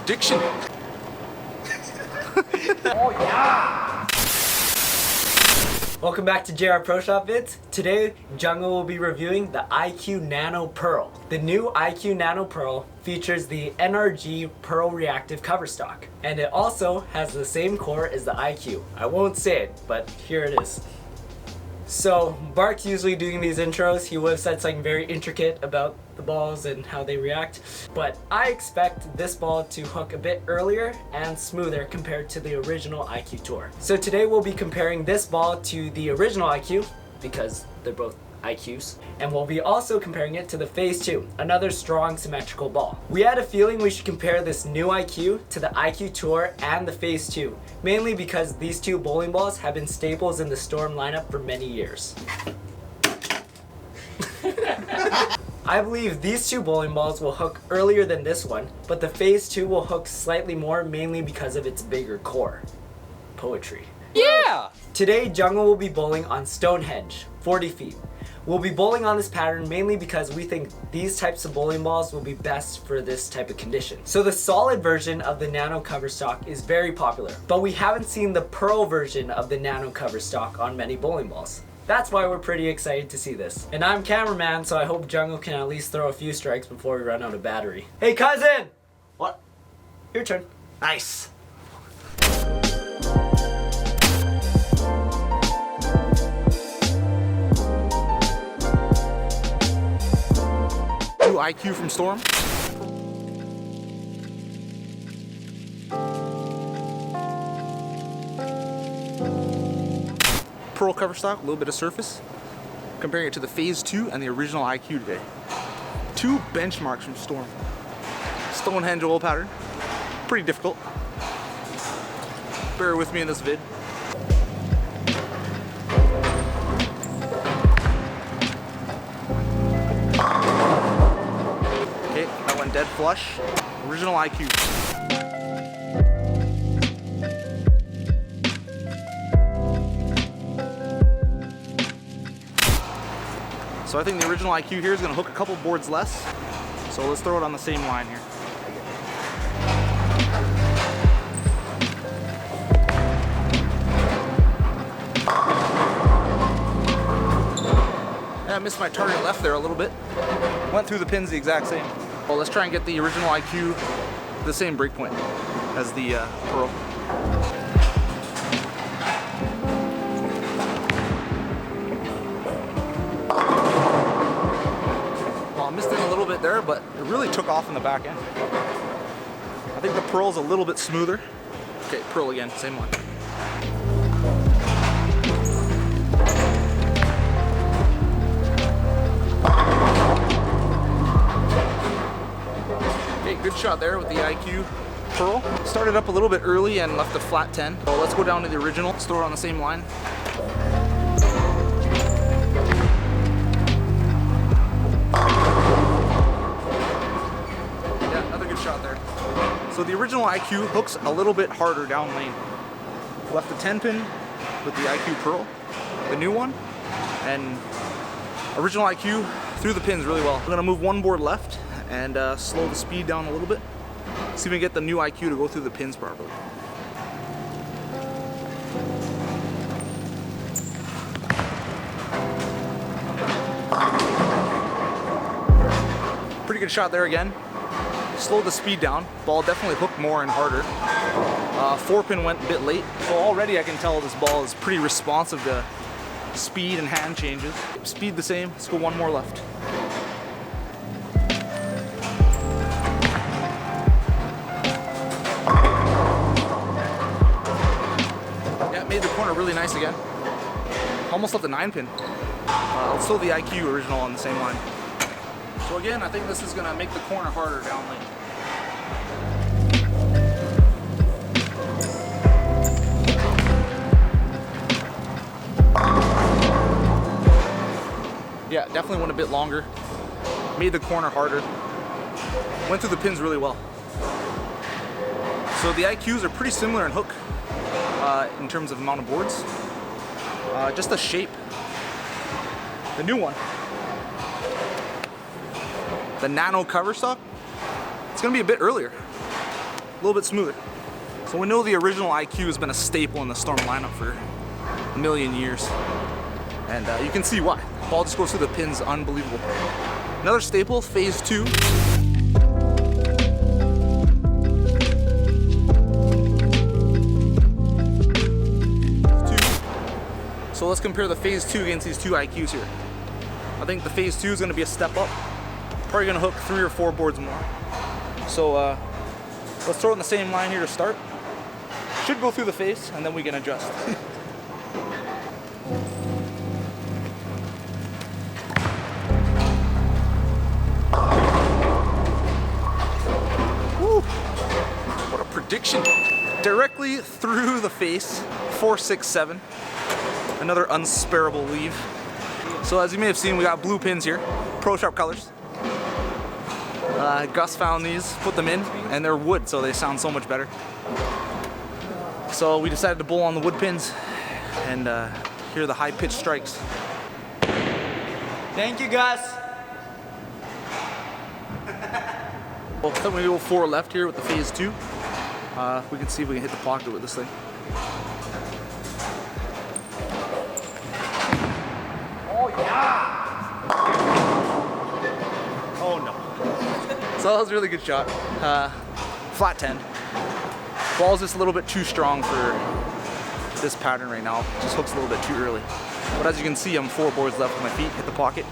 prediction. Oh yeah! Welcome back to JR Pro Shop Vids. Today, Jungo will be reviewing the IQ Nano Pearl. The new IQ Nano Pearl features the NRG Pearl Reactive cover stock, and it also has the same core as the IQ. I won't say it, but here it is. So, Bart's usually doing these intros. He would have said something very intricate about the balls and how they react, but I expect this ball to hook a bit earlier and smoother compared to the original IQ Tour. So today we'll be comparing this ball to the original IQ, because they're both IQs, and we'll be also comparing it to the Phase 2, another strong symmetrical ball. We had a feeling we should compare this new IQ to the IQ Tour and the Phase 2, mainly because these two bowling balls have been staples in the Storm lineup for many years. I believe these two bowling balls will hook earlier than this one, but the Phase 2 will hook slightly more, mainly because of its bigger core. Poetry. Yeah! Today, Jungo will be bowling on Stonehenge, 40 feet. We'll be bowling on this pattern mainly because we think these types of bowling balls will be best for this type of condition. So the solid version of the Nano cover stock is very popular, but we haven't seen the Pearl version of the Nano cover stock on many bowling balls. That's why we're pretty excited to see this. And I'm cameraman, so I hope Jungo can at least throw a few strikes before we run out of battery. Hey cousin! What? Your turn. Nice. New IQ from Storm. Pearl cover stock, a little bit of surface. Comparing it to the Phase 2 and the original IQ today. Two benchmarks from Storm. Stonehenge oil pattern. Pretty difficult. Bear with me in this vid. Okay, that went dead flush. Original IQ. So I think the original IQ here is going to hook a couple boards less. So let's throw it on the same line here. I missed my target left there a little bit. Went through the pins the exact same. Well, let's try and get the original IQ the same break point as the Pearl. Well, I missed it a little bit there, but it really took off in the back end. I think the Pearl's a little bit smoother. Okay, Pearl again, same one. Good shot there with the IQ Pearl. Started up a little bit early and left a flat 10. So let's go down to the original. Let's throw it on the same line. Yeah, another good shot there. So the original IQ hooks a little bit harder down lane. Left the 10 pin with the IQ Pearl, the new one, and original IQ threw the pins really well. We're gonna move one board left and slow the speed down a little bit. See if we can get the new IQ to go through the pins properly. Pretty good shot there again. Slowed the speed down. Ball definitely hooked more and harder. 4-pin went a bit late. So already I can tell this ball is pretty responsive to speed and hand changes. Speed the same. Let's go one more left. Made the corner really nice again. Almost left the 9-pin. Let's throw the IQ original on the same line. So again, I think this is going to make the corner harder down lane. Yeah, definitely went a bit longer. Made the corner harder. Went through the pins really well. So the IQs are pretty similar in hook. In terms of amount of boards. Just the shape. The new one. The Nano cover stock. It's gonna be a bit earlier. little bit smoother. So we know the original IQ has been a staple in the Storm lineup for a million years. And you can see why. Ball just goes through the pins, unbelievable. Another staple, phase 2. So let's compare the phase 2 against these two IQs here. I think the phase 2 is going to be a step up. Probably going to hook 3 or 4 boards more. So let's throw it in the same line here to start. Should go through the face and then we can adjust. Woo. What a prediction. Directly through the face, 4, 6, 7. Another unsparable leave. So as you may have seen, we got blue pins here, Pro Sharp colors. Gus found these, put them in, and they're wood, so they sound so much better. So we decided to bowl on the wood pins and hear the high-pitched strikes. Thank you, Gus. Well, then we go 4 left here with the phase 2. We can see if we can hit the pocket with this thing. Oh yeah! Oh no. So that was a really good shot. Flat 10. Ball's just a little bit too strong for this pattern right now. Just hooks a little bit too early. But as you can see, I'm 4 boards left with my feet, hit the pocket.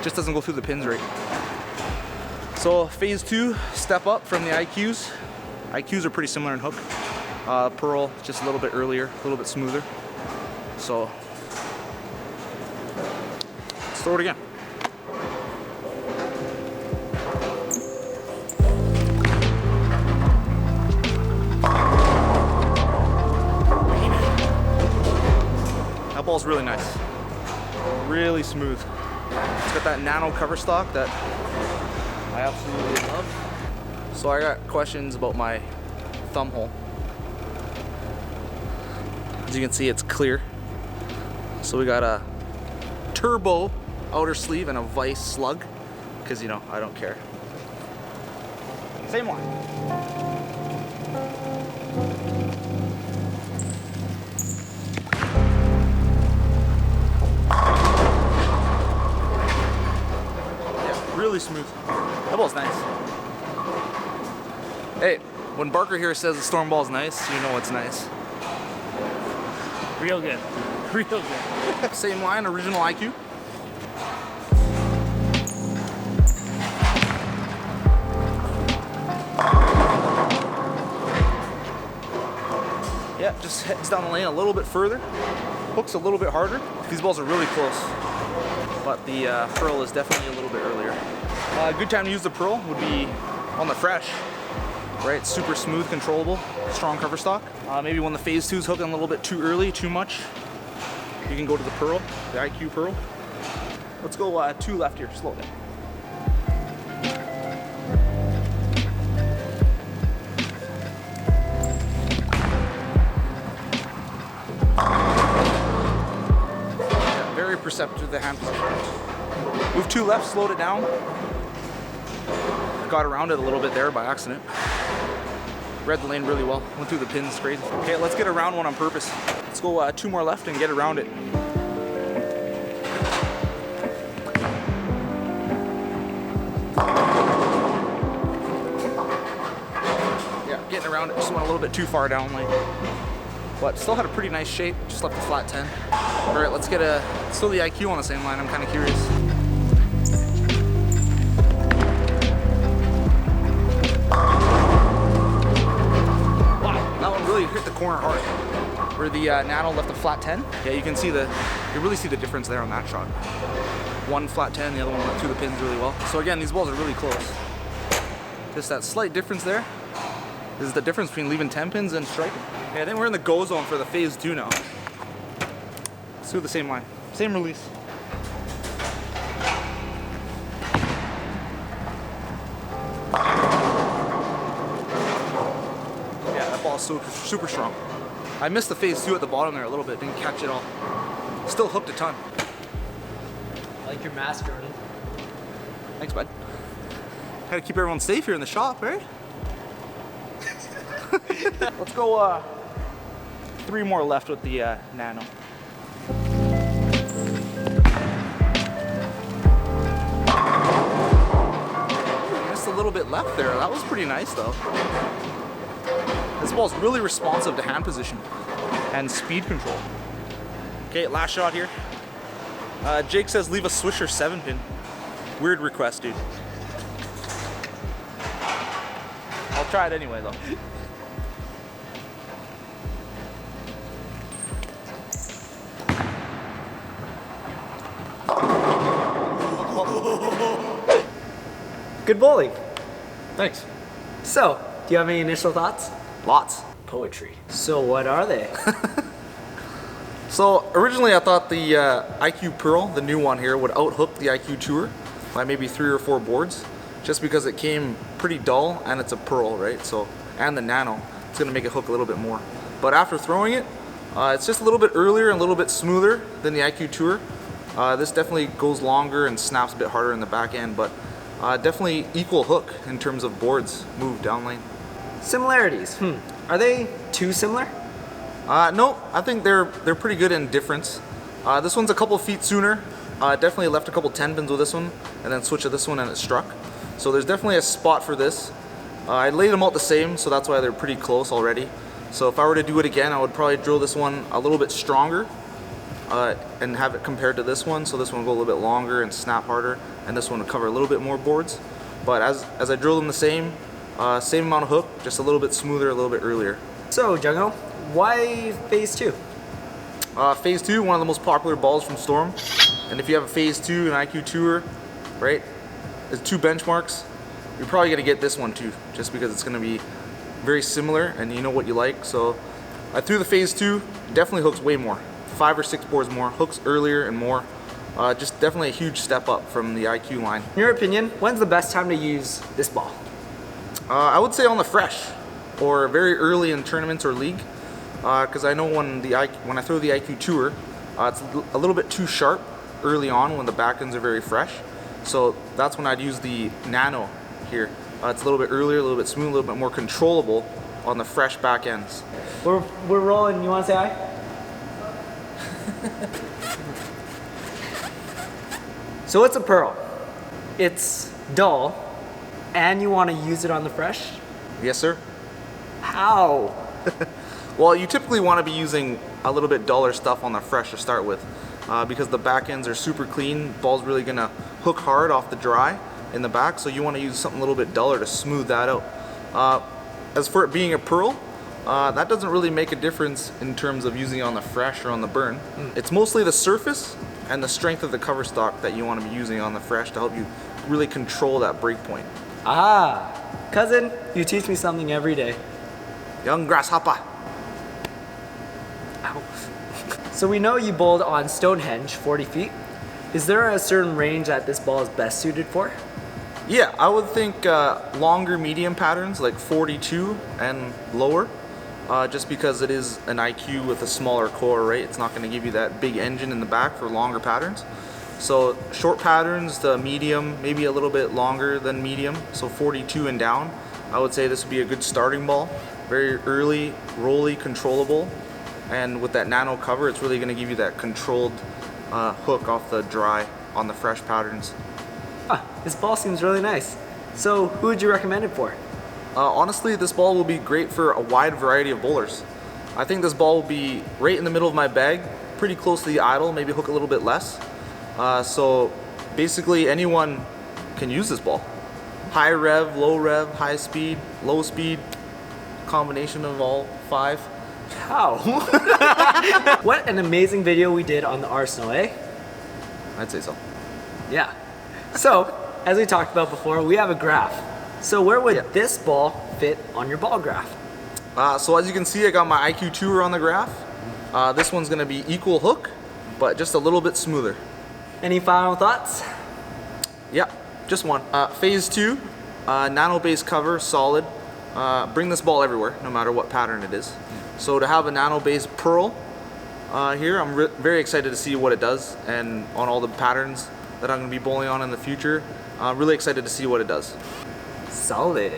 Just doesn't go through the pins right. So phase 2, step up from the IQs. IQs are pretty similar in hook. Pearl, just a little bit earlier, a little bit smoother. So let's throw it again. That ball's really nice. Really smooth. It's got that nano cover stock that I absolutely love. So I got questions about my thumb hole. As you can see, it's clear. So we got a turbo outer sleeve and a vice slug, because you know, I don't care. Same line. Really smooth. That ball's nice. Hey, when Barker here says the storm ball's nice, you know it's nice. Real good. Real good. Same line, original IQ. Yeah, just heads down the lane a little bit further. Hooks a little bit harder. These balls are really close. But the Pearl is definitely a little bit earlier. A good time to use the Pearl would be on the fresh, right? Super smooth, controllable, strong cover stock. Maybe when the phase 2 is hooking a little bit too early, too much, you can go to the Pearl, the IQ Pearl. Let's go 2 left here, slow down. Very perceptive to the hand position. Move 2 left, slowed it down. Got around it a little bit there by accident. Read the lane really well. Went through the pins, great. Okay, let's get around one on purpose. Let's go 2 more left and get around it. Yeah, getting around it. Just went a little bit too far down lane. But still had a pretty nice shape. Just left the flat 10. All right, let's get still the IQ on the same line. I'm kind of curious. Really hit the corner hard. Where the Nano left a flat 10. Yeah, you can see you really see the difference there on that shot. One flat 10, the other one went through the pins really well. So again, these balls are really close. Just that slight difference there is the difference between leaving 10 pins and striking. Okay, I think we're in the go zone for the phase 2 now. Let's do the same line, same release. Super strong. I missed the phase 2 at the bottom there a little bit, didn't catch it all. Still hooked a ton. I like your mask, Jordan. Thanks, bud. Gotta keep everyone safe here in the shop, right? Let's go 3 more left with the Nano. Just a little bit left there. That was pretty nice though. This ball's really responsive to hand position and speed control. Okay, last shot here. Jake says leave a swisher 7-pin. Weird request, dude. I'll try it anyway though. Good bowling. Thanks. So, do you have any initial thoughts? Lots. Poetry. So what are they? So originally I thought the IQ Pearl, the new one here, would outhook the IQ Tour by maybe 3 or 4 boards, just because it came pretty dull and it's a Pearl, right? So, and the Nano, it's gonna make it hook a little bit more. But after throwing it, it's just a little bit earlier and a little bit smoother than the IQ Tour. This definitely goes longer and snaps a bit harder in the back end, but definitely equal hook in terms of boards moved down lane. Similarities. Are they too similar? No, I think they're pretty good in difference. This one's a couple feet sooner. Definitely left a couple 10 pins with this one, and then switched to this one and it struck. So there's definitely a spot for this. I laid them out the same, so that's why they're pretty close already. So if I were to do it again, I would probably drill this one a little bit stronger and have it compared to this one. So this one will go a little bit longer and snap harder, and this one will cover a little bit more boards. But as I drill them the same amount of hook, just a little bit smoother, a little bit earlier. So, Jungo, why phase 2? Phase 2, one of the most popular balls from Storm. And if you have a phase 2 and IQ Tour, right, there's 2 benchmarks, you're probably gonna get this one too, just because it's gonna be very similar and you know what you like. So I threw the phase 2, definitely hooks way more. 5 or 6 boards more, hooks earlier and more. Just definitely a huge step up from the IQ line. In your opinion, when's the best time to use this ball? I would say on the fresh, or very early in tournaments or league, because I know when I throw the IQ Tour, it's a little bit too sharp early on when the back ends are very fresh. So that's when I'd use the Nano here. It's a little bit earlier, a little bit smooth, a little bit more controllable on the fresh back ends. We're rolling. You want to say hi? So it's a Pearl. It's dull, and you want to use it on the fresh? Yes, sir. How? Well, you typically want to be using a little bit duller stuff on the fresh to start with, because the back ends are super clean. Ball's really gonna hook hard off the dry in the back, so you want to use something a little bit duller to smooth that out. As for it being a Pearl, that doesn't really make a difference in terms of using it on the fresh or on the burn. It's mostly the surface and the strength of the cover stock that you want to be using on the fresh to help you really control that break point. Ah, cousin, you teach me something every day. Young grasshopper. Ow. So we know you bowled on Stonehenge, 40 feet. Is there a certain range that this ball is best suited for? Yeah, I would think longer medium patterns like 42 and lower, just because it is an IQ with a smaller core, right? It's not going to give you that big engine in the back for longer patterns. So short patterns, the medium, maybe a little bit longer than medium, so 42 and down. I would say this would be a good starting ball. Very early, rolly, controllable, and with that Nano cover, it's really going to give you that controlled hook off the dry on the fresh patterns. This ball seems really nice. So who would you recommend it for? Honestly, this ball will be great for a wide variety of bowlers. I think this ball will be right in the middle of my bag, pretty close to the idle, maybe hook a little bit less. So basically anyone can use this ball. High rev, low rev, high speed, low speed, combination of all 5. How? What an amazing video we did on the Arsenal, eh? I'd say so. Yeah. So, as we talked about before, we have a graph. So where would this ball fit on your ball graph? So as you can see, I got my IQ Tour on the graph. This one's gonna be equal hook, but just a little bit smoother. Any final thoughts? Yeah, just one. Phase 2, Nano base cover, solid. Bring this ball everywhere, no matter what pattern it is. So to have a Nano base Pearl here, I'm very excited to see what it does, and on all the patterns that I'm going to be bowling on in the future. Really excited to see what it does. Solid.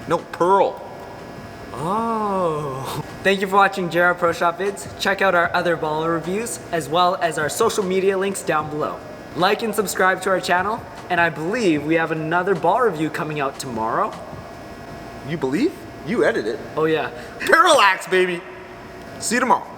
No, Pearl. Oh. Thank you for watching JR Pro Shop Vids. Check out our other ball reviews as well as our social media links down below. Like and subscribe to our channel, and I believe we have another ball review coming out tomorrow. You believe? You edit it. Oh yeah. Parallax, baby. See you tomorrow.